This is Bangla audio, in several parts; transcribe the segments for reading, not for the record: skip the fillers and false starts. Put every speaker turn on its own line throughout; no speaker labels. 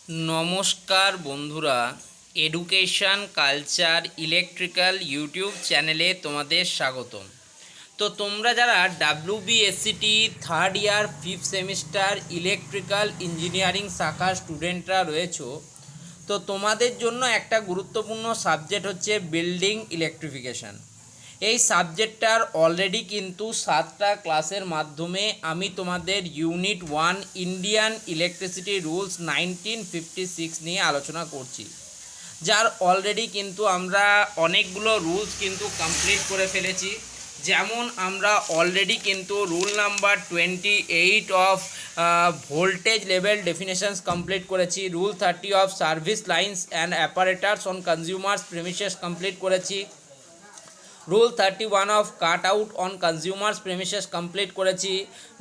নমস্কার বন্ধুরা, এডুকেশন কালচার ইলেকট্রিক্যাল ইউটিউব চ্যানেলে তোমাদের স্বাগতম। তো তোমরা যারা WBSCT third year fifth semester electrical engineering শাখার স্টুডেন্টরা রয়েছো, তো তোমাদের জন্য একটা গুরুত্বপূর্ণ সাবজেক্ট হচ্ছে বিল্ডিং ইলেকট্রিফিকেশান। এই সাবজেক্টটার অলরেডি কিন্তু 7টা ক্লাসের মাধ্যমে আমি তোমাদের ইউনিট 1 ইন্ডিয়ান ইলেকট্রিসিটি রুলস 1956 নিয়ে আলোচনা করছি, যার অলরেডি কিন্তু আমরা অনেকগুলো রুলস কিন্তু কমপ্লিট করে ফেলেছি। যেমন আমরা অলরেডি কিন্তু rule number 28 of voltage level definitions complete করেছি, rule 30 of service lines and apparatus on consumers premises complete করেছি, rule 31 of cut out on consumers premises complete করেছি,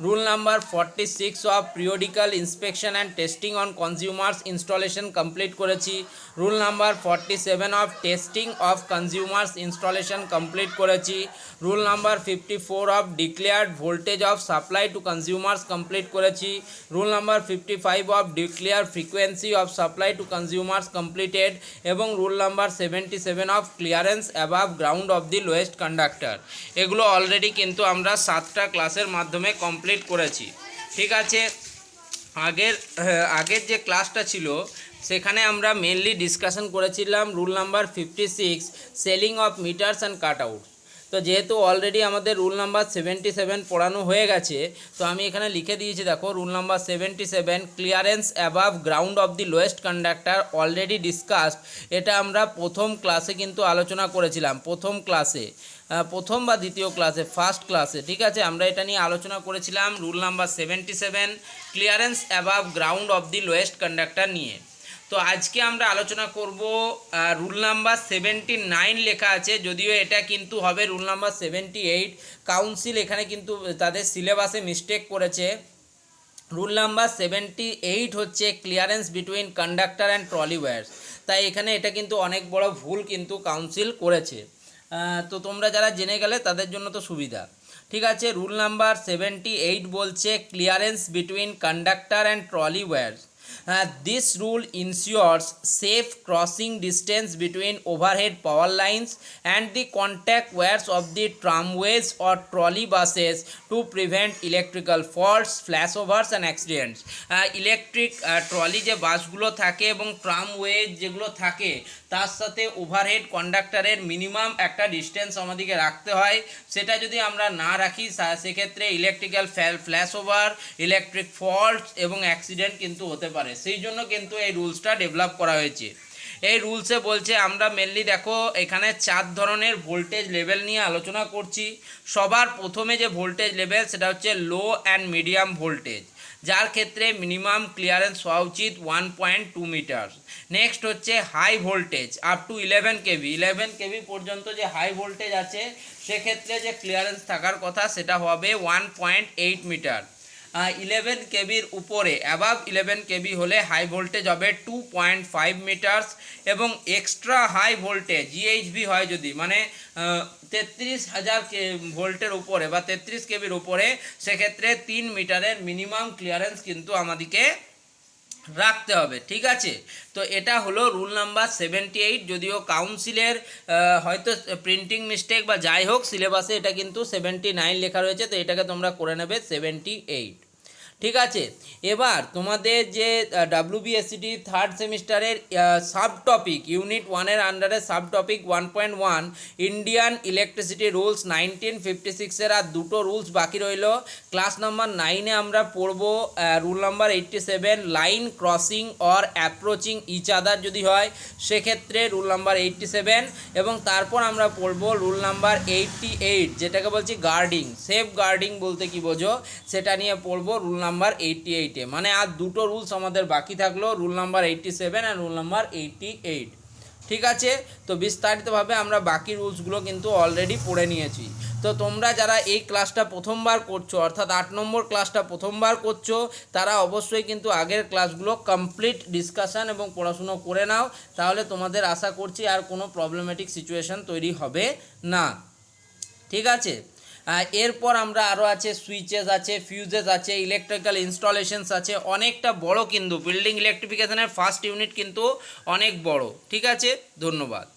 rule number 46 of periodical inspection and testing on consumers installation complete করেছি, rule number 47 of testing of consumers installation complete করেছি, rule number 54 of declared voltage of supply to consumers complete করেছি, rule number 55 of declare frequency of supply to consumers completed, এবং rule number 77 of clearance above ground of the lowest conductor. এগুলো অলরেডি কিন্তু আমরা 7টা ক্লাসের মাধ্যমে কমপ্লিট করেছি। ঠিক আছে, আগের যে ক্লাসটা ছিল সেখানে আমরা মেনলি ডিসকাশন করেছিলাম rule number 56 ceiling of metres and cut out. তো যেহেতু অলরেডি আমাদের রুল নাম্বার 77 পড়ানো হয়ে গেছে, তো আমি এখানে লিখে দিয়েছি, দেখো rule number 77 clearance above ground of the lowest conductor already discussed. এটা আমরা প্রথম ক্লাসে কিন্তু আলোচনা করেছিলাম, প্রথম বা দ্বিতীয় ক্লাসে, ফার্স্ট ক্লাসে। ঠিক আছে, আমরা এটা নিয়ে আলোচনা করেছিলাম rule number 77 clearance above ground of the lowest conductor নিয়ে। তো আজকে আমরা আলোচনা করব রুল নাম্বার 79 লেখা আছে, যদিও এটা কিন্তু হবে রুল নাম্বার 78। কাউন্সিল এখানে কিন্তু তাদের সিলেবাসে মিস্টেক করেছে। রুল নাম্বার 78 হচ্ছে clearance between conductor and trolley wires, তাই এখানে এটা কিন্তু অনেক বড় ভুল কিন্তু কাউন্সিল করেছে। তো তোমরা যারা জেনে গেলে তাদের জন্য তো সুবিধা। ঠিক আছে, রুল নাম্বার 78 বলছে clearance between conductor and trolley wires. This rule ensures safe crossing distance between overhead power lines and the contact wires of the tramways or trolley buses to prevent electrical faults, flashovers and accidents. Electric trolley যে বাসগুলো থাকে এবং ট্রামওয়ে যেগুলো থাকে তার সাথে ওভারহেড কন্ডাক্টরের মিনিমাম একটা ডিস্টেন্স আমাদেরকে রাখতে হয়। সেটা যদি আমরা না রাখি সেক্ষেত্রে ইলেকট্রিক্যাল ফ্ল্যাশওভার, ইলেকট্রিক ফল্টস এবং অ্যাক্সিডেন্ট কিন্তু হতে পারে। সেই জন্য কিন্তু এই রুলসটা ডেভেলপ করা হয়েছে। এই রুলসে বলছে, আমরা মেনলি দেখো এখানে 4 ধরনের ভোল্টেজ লেভেল নিয়ে আলোচনা করছি। সবার প্রথমে যে ভোল্টেজ লেভেল সেটা হচ্ছে লো অ্যান্ড মিডিয়াম ভোল্টেজ, যার ক্ষেত্রে মিনিমাম ক্লিয়ারেন্স হওয়া উচিত 1.2 মিটার। নেক্সট হচ্ছে high voltage up to 11 kV, 11 kV পর্যন্ত যে হাই ভোল্টেজ আছে সেক্ষেত্রে যে ক্লিয়ারেন্স থাকার কথা সেটা হবে 1.8 মিটার। 11 কেবির উপরে অ্যাবাভ 11 কেবি হলে হাই ভোল্টেজ হবে 2.5 মিটার্স, এবং এক্সট্রা হাই ভোল্টেজ জিএইচভি হয় যদি, মানে 33,000 ভোল্টের উপরে বা 33 কেবির উপরে, সেক্ষেত্রে 3 মিটারের মিনিমাম ক্লিয়ারেন্স কিন্তু আমাদেরকে রাখতে হবে। ঠিক আছে, তো এটা হলো রুল নাম্বার 78। যদিও কাউন্সিলের হয়তো প্রিন্টিং মিস্টেক বা যাই হোক, সিলেবাসে এটা কিন্তু 79 লেখা রয়েছে, তো এটাকে তোমরা করে নেবে 78। ঠিক আছে, এবার তোমাদের যে WBSCT থার্ড সেমিস্টারের সাব টপিক ইউনিট 1-এর আন্ডারে sub topic 1.1 Indian electricity rules 1956-এর আর দুটো রুলস বাকি রইল। ক্লাস নাম্বার 9-এ আমরা পড়ব rule number 87 line crossing or approaching each other যদি হয় সেক্ষেত্রে রুল নাম্বার 87, এবং তারপর আমরা পড়ব রুল নাম্বার 88 যেটাকে বলছি গার্ডিং, সেফ গার্ডিং বলতে কি বোঝো সেটা নিয়ে পড়ব রুল নাম্বার 88-এ। মানে আর দুটো রুলস আমাদের বাকি থাকলো, রুল নাম্বার 87 আর রুল নাম্বার 88। ঠিক আছে, তো বিস্তারিতভাবে আমরা বাকি রুলসগুলো কিন্তু অলরেডি পড়ে নিয়েছি। তো তোমরা যারা এই ক্লাসটা প্রথমবার করছো, অর্থাৎ 8 নম্বর ক্লাসটা প্রথমবার করছো, তারা অবশ্যই কিন্তু আগের ক্লাসগুলো কমপ্লিট ডিসকাশান এবং পড়াশুনো করে নাও, তাহলে তোমাদের আশা করছি আর কোনো প্রবলেমেটিক সিচুয়েশান তৈরি হবে না। ঠিক আছে, এরপর আমরা আরও আছে সুইচেস আছে, ফিউজেস আছে, ইলেকট্রিক্যাল ইনস্টলেশনস আছে, অনেকটা বড় কিন্তু বিল্ডিং ইলেকট্রিফিকেশনের ফার্স্ট ইউনিট কিন্তু অনেক বড়। ঠিক আছে, ধন্যবাদ।